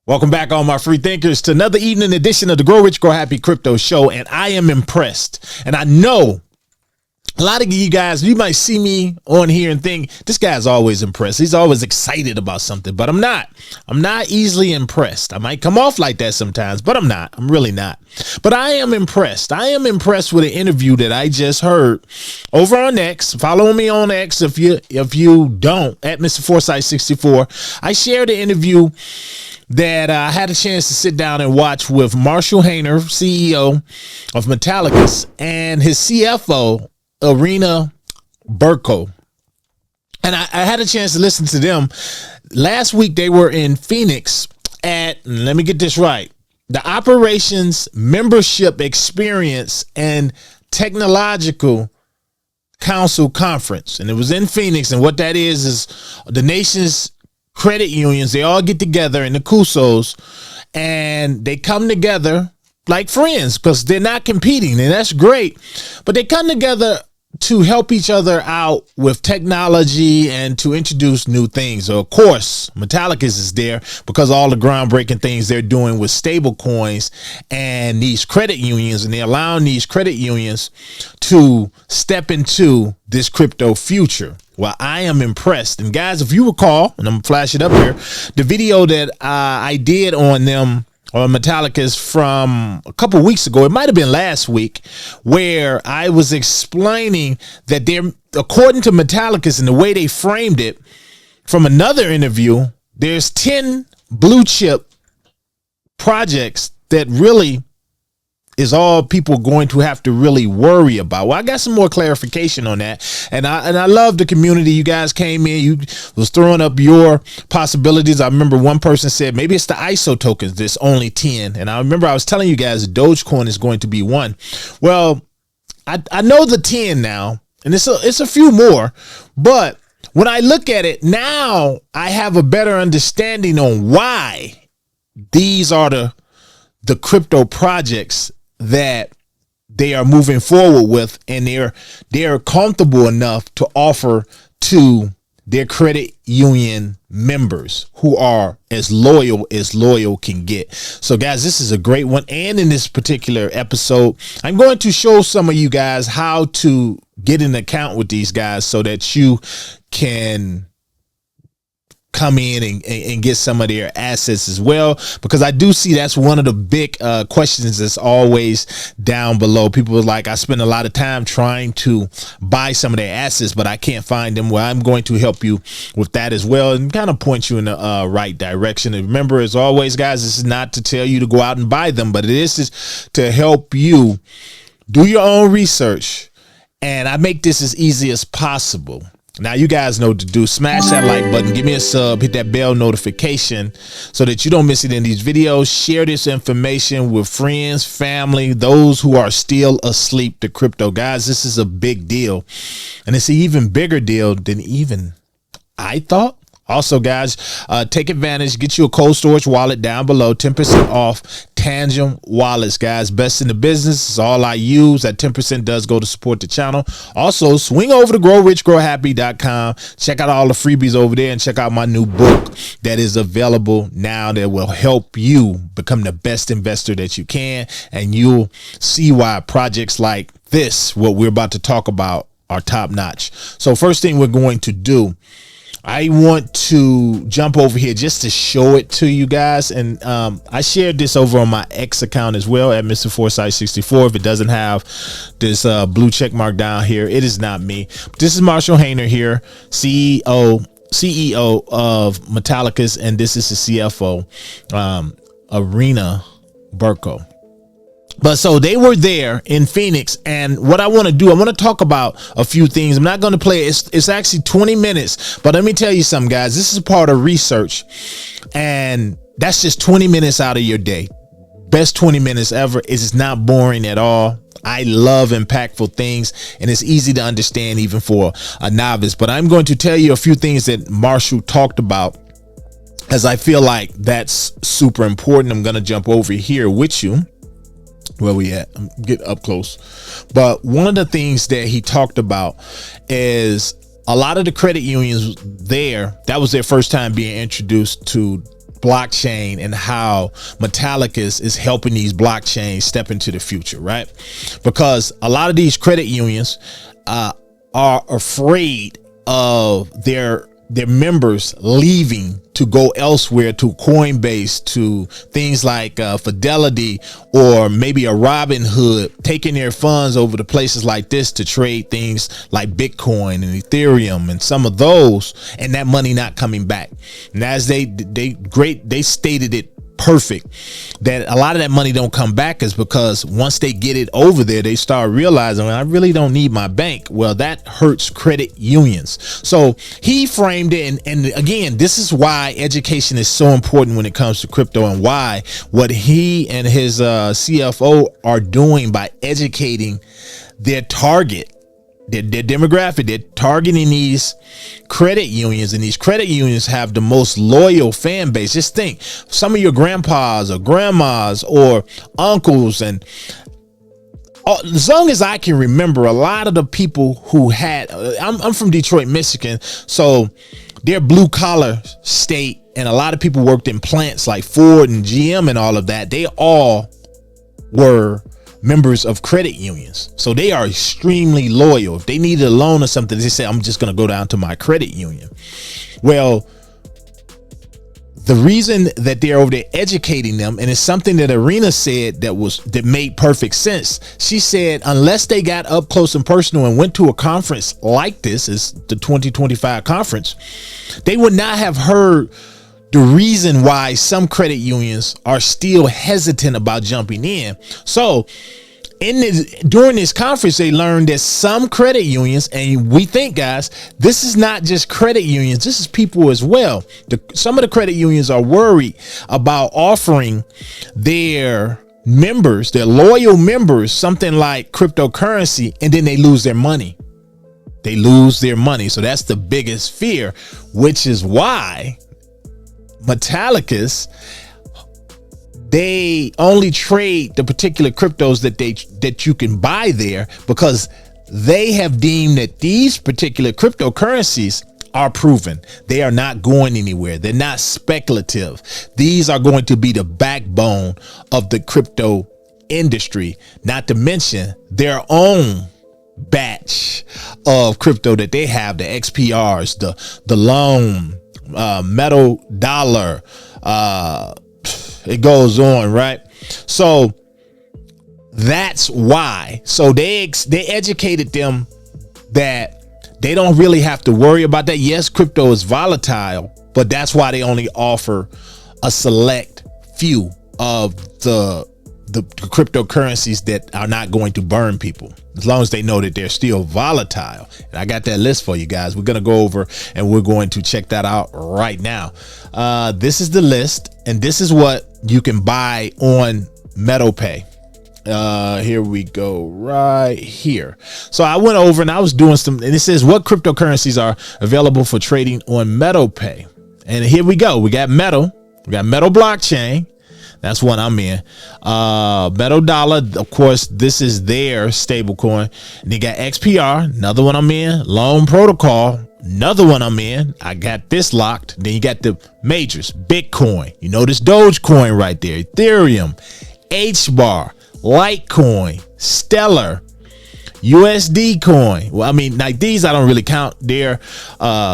Welcome back, all my free thinkers, to another evening edition of the Grow Rich, Grow Happy Crypto Show. And I am impressed. And I know a lot of you guys, you might see me on here and think, this guy's always impressed. He's always excited about something, but I'm not. I'm not easily impressed. I might come off like that sometimes, but I'm not. I'm really not. But I am impressed. I am impressed with an interview that I just heard over on X. Follow me on X if you don't, at Mr. Foresight 64. I shared an interview that I had a chance to sit down and watch with Marshall Hayner, CEO of Metallicus, and his CFO, Arena Burko. And I had a chance to listen to them. Last week, they were in Phoenix at, let me get this right, the Operations Membership Experience and Technological Council Conference. And it was in Phoenix. And what that is the nation's credit unions, they all get together in the CUSOs and they come together like friends because they're not competing, and that's great. But they come together to help each other out with technology and to introduce new things. So of course, Metallicus is there because of all the groundbreaking things they're doing with stable coins and these credit unions, and they're allowing these credit unions to step into this crypto future. Well, I am impressed. And guys, if you recall, and I'm gonna flash it up here, the video that I did on them, or Metallicus, from a couple weeks ago, it might have been last week, where I was explaining that they're, according to Metallicus and the way they framed it from another interview, there's 10 blue chip projects that really is all people going to have to really worry about. Well, I got some more clarification on that. And I love the community. You guys came in, you was throwing up your possibilities. I remember one person said, maybe it's the ISO tokens. There's only 10. And I remember I was telling you guys Dogecoin is going to be one. Well, I know the 10 now, and it's a few more, but when I look at it now, I have a better understanding on why these are the crypto projects that they are moving forward with, and they're comfortable enough to offer to their credit union members who are as loyal can get. So guys, this is a great one. And in this particular episode, I'm going to show some of you guys how to get an account with these guys so that you can come in and get some of their assets as well, because I do see that's one of the big questions that's always down below. People are like, I spend a lot of time trying to buy some of their assets, but I can't find them. Well, I'm going to help you with that as well and kind of point you in the right direction. And remember, as always, guys, this is not to tell you to go out and buy them, but it is just to help you do your own research, and I make this as easy as possible. Now, you guys know what to do. Smash that like button, give me a sub, hit that bell notification so that you don't miss it in these videos. Share this information with friends, family, those who are still asleep to crypto. Guys, this is a big deal, and it's an even bigger deal than even I thought. Also, guys, take advantage. Get you a cold storage wallet down below. 10% off Tangent wallets, guys. Best in the business. It's all I use. That 10% does go to support the channel. Also, swing over to growrichgrowhappy.com. Check out all the freebies over there, and check out my new book that is available now that will help you become the best investor that you can. And you'll see why projects like this, what we're about to talk about, are top notch. So first thing we're going to do, I want to jump over here just to show it to you guys. And I shared this over on my X account as well at Mr. Foresight 64. If it doesn't have this blue check mark down here, it is not me. This is Marshall Hayner here, CEO of Metallicus, and this is the CFO, Arena Burko. But so they were there in Phoenix, and what I want to do, I want to talk about a few things. I'm not going to play it. It's actually 20 minutes, but let me tell you something, guys. This is part of research, and that's just 20 minutes out of your day. Best 20 minutes ever. It's not boring at all. I love impactful things, and it's easy to understand even for a novice. But I'm going to tell you a few things that Marshall talked about, as I feel like that's super important. I'm going to jump over here with you. Where we at? Get up close. But one of the things that he talked about is a lot of the credit unions there, that was their first time being introduced to blockchain and how Metallicus is helping these blockchains step into the future, right? Because a lot of these credit unions are afraid of their members leaving to go elsewhere, to Coinbase, to things like Fidelity, or maybe a Robinhood, taking their funds over to places like this to trade things like Bitcoin and Ethereum and some of those, and that money not coming back. And as they stated it perfect, that a lot of that money don't come back is because once they get it over there, they start realizing, well, I really don't need my bank. Well, that hurts credit unions. So he framed it, and again, this is why education is so important when it comes to crypto, and why what he and his CFO are doing by educating their target, their demographic. They're targeting these credit unions, and these credit unions have the most loyal fan base. Just think, some of your grandpas or grandmas or uncles, and as long as I can remember, a lot of the people who had, I'm from Detroit, Michigan, so they're blue collar state, and a lot of people worked in plants like Ford and GM and all of that. They all were members of credit unions, so they are extremely loyal. If they needed a loan or something, they say, I'm just going to go down to my credit union. Well, the reason that they're over there educating them, and it's something that Arena said that made perfect sense. She said, unless they got up close and personal and went to a conference like this, is the 2025 conference, they would not have heard the reason why some credit unions are still hesitant about jumping in. So during this conference, they learned that some credit unions, and we think, guys, this is not just credit unions, this is people as well. Some of the credit unions are worried about offering their members, their loyal members, something like cryptocurrency, and then they lose their money. They lose their money. So that's the biggest fear, which is why Metallicus, they only trade the particular cryptos that you can buy there, because they have deemed that these particular cryptocurrencies are proven. They are not going anywhere. They're not speculative. These are going to be the backbone of the crypto industry, not to mention their own batch of crypto that they have, the XPRs, the loan, metal dollar, it goes on, right? So that's why. So they educated them that they don't really have to worry about that. Yes, crypto is volatile, but that's why they only offer a select few of the cryptocurrencies that are not going to burn people, as long as they know that they're still volatile. And I got that list for you guys. We're going to go over and we're going to check that out right now. This is the list, and this is what you can buy on MetalPay. Here we go right here. So I went over and I was doing some, and it says what cryptocurrencies are available for trading on MetalPay. And here we go. We got Metal blockchain. That's one I'm in. Metal dollar, of course, this is their stable coin. And they got XPR, another one I'm in. Loan protocol, another one I'm in. I got this locked. Then you got the majors, Bitcoin. You know this Dogecoin right there, Ethereum, HBAR, Litecoin, Stellar, USD coin. Well, I mean, like these, I don't really count. They're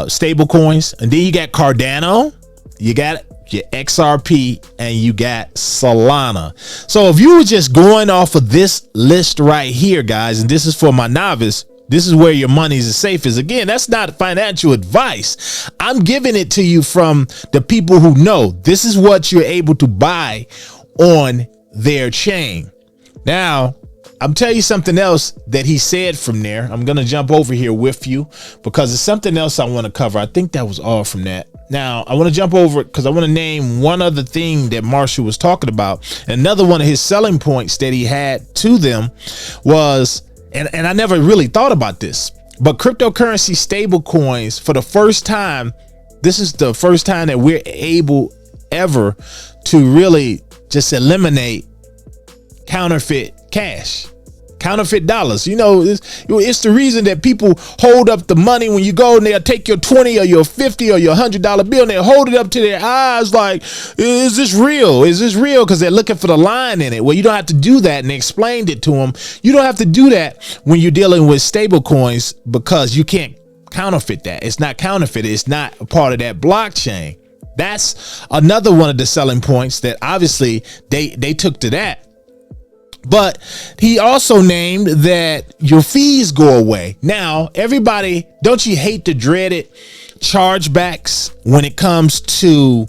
stable coins. And then you got Cardano, you got your XRP, and you got Solana. So if you were just going off of this list right here, guys, and this is for my novice, this is where your money is safe. Is again, that's not financial advice. I'm giving it to you from the people who know. This is what you're able to buy on their chain. Now, I'm telling you something else that he said from there. I'm going to jump over here with you because it's something else I want to cover. I think that was all from that. Now, I want to jump over because I want to name one other thing that Marshall was talking about. Another one of his selling points that he had to them was, and I never really thought about this, but cryptocurrency stable coins, for the first time, this is the first time that we're able ever to really just eliminate counterfeit cash. Counterfeit dollars. You know, it's the reason that people hold up the money when you go and they'll take your 20 or your 50 or your $100 bill and they hold it up to their eyes like, is this real? Is this real? Because they're looking for the line in it. Well, you don't have to do that. And they explained it to them. You don't have to do that when you're dealing with stable coins because you can't counterfeit that. It's not counterfeit. It's not a part of that blockchain. That's another one of the selling points that obviously they took to that. But he also named that your fees go away. Now, everybody, don't you hate the dreaded chargebacks when it comes to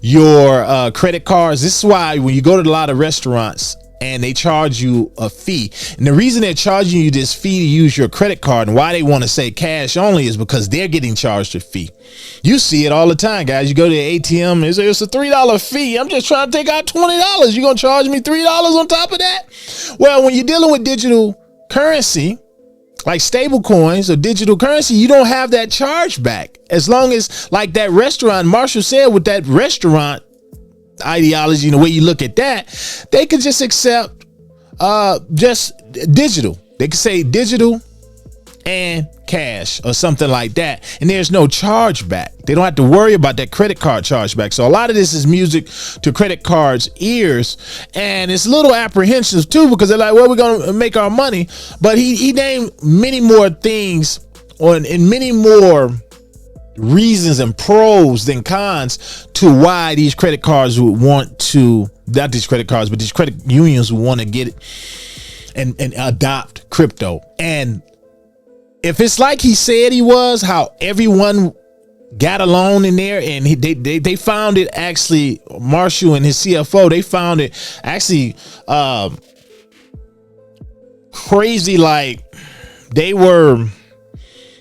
your credit cards? This is why when you go to a lot of restaurants and they charge you a fee, and the reason they're charging you this fee to use your credit card and why they want to say cash only is because they're getting charged a fee. You see it all the time, guys. You go to the ATM, it's a $3 fee. I'm just trying to take out $20. You're going to charge me $3 on top of that? Well, when you're dealing with digital currency, like stable coins or digital currency, you don't have that charge back. As long as, like that restaurant, Marshall said, with that restaurant ideology and the way you look at that, they could just accept just digital. They could say digital and cash or something like that, and there's no charge back. They don't have to worry about that credit card charge back. So a lot of this is music to credit cards' ears, and it's a little apprehensive too because they're like, well, we're gonna make our money. But he named many more things and many more reasons and pros than cons to why these credit cards would want to, not these credit cards, but these credit unions would want to get it and adopt crypto. And if it's like he said he was, how everyone got along in there, and they found it actually, Marshall and his CFO, they found it actually crazy. Like they were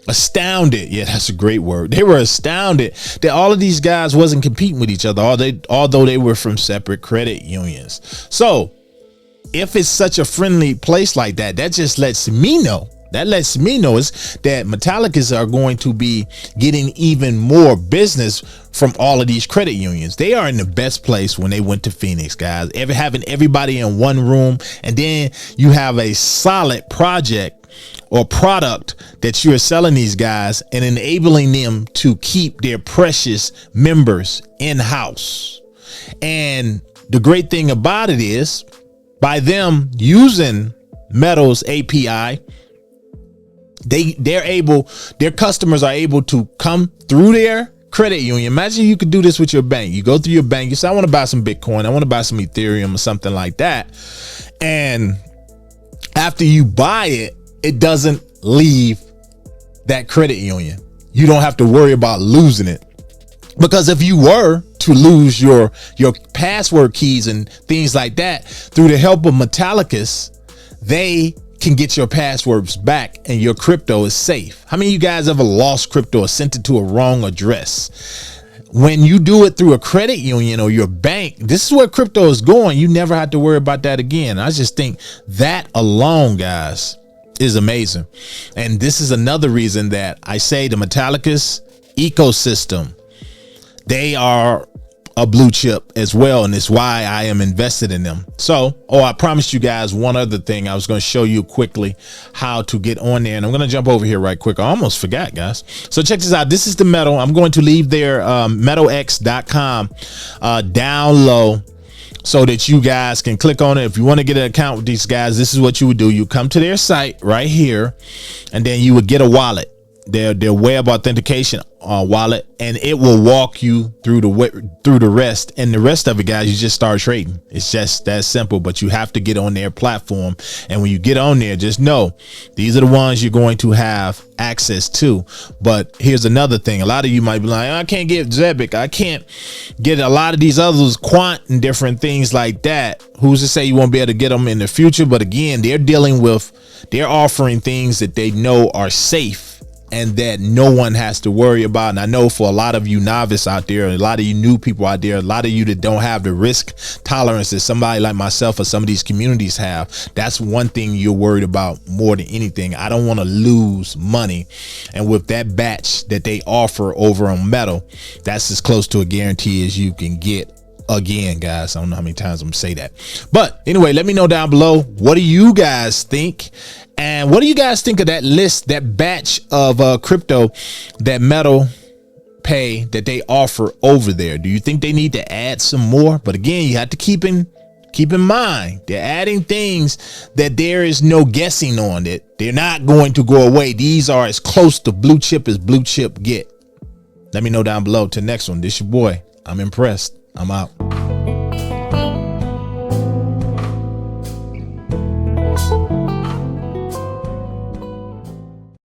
astounded. Yeah, that's a great word. They were astounded that all of these guys wasn't competing with each other, although they were from separate credit unions. So if it's such a friendly place like that, that just lets me know. That lets me know is that Metallicus are going to be getting even more business from all of these credit unions. They are in the best place when they went to Phoenix, guys. Having everybody in one room, and then you have a solid project or product that you're selling these guys and enabling them to keep their precious members in-house. And the great thing about it is, by them using Metal's API, their customers are able to come through their credit union. Imagine you could do this with your bank. You go through your bank, you say, I want to buy some Bitcoin, I want to buy some Ethereum or something like that. And after you buy it, it doesn't leave that credit union. You don't have to worry about losing it. Because if you were to lose your password keys and things like that, through the help of Metallicus, they can get your passwords back and your crypto is safe. How many of you guys ever lost crypto or sent it to a wrong address? When you do it through a credit union or your bank, this is where crypto is going. You never have to worry about that again. I just think that alone, guys, is amazing. And this is another reason that I say the Metallicus ecosystem, they are a blue chip as well, and it's why I am invested in them. So, I promised you guys one other thing. I was going to show you quickly how to get on there, and I'm going to jump over here right quick. I almost forgot, guys. So check this out. This is the Metal. I'm going to leave their metalx.com down low so that you guys can click on it. If you want to get an account with these guys, this is what you would do. You come to their site right here, and then you would get a wallet, their web authentication wallet, and it will walk you through the rest. And the rest of it, guys, you just start trading. It's just that simple. But you have to get on their platform, and when you get on there, just know these are the ones you're going to have access to. But here's another thing. A lot of you might be like, I can't get Zebic, I can't get a lot of these others, Quant and different things like that. Who's to say you won't be able to get them in the future? But again, they're offering things that they know are safe and that no one has to worry about. And I know for a lot of you novice out there, a lot of you new people out there, a lot of you that don't have the risk tolerance that somebody like myself or some of these communities have, that's one thing you're worried about more than anything. I don't want to lose money. And with that batch that they offer over on Metal, that's as close to a guarantee as you can get again, guys. I don't know how many times I'm gonna say that, but anyway, let me know down below, what do you guys think, and what do you guys think of that list, that batch of crypto that Metal Pay that they offer over there? Do you think they need to add some more? But again, you have to keep in mind, they're adding things that there is no guessing on, that they're not going to go away. These are as close to blue chip as blue chip get. Let me know down below. Till next one, this your boy. I'm impressed. I'm out.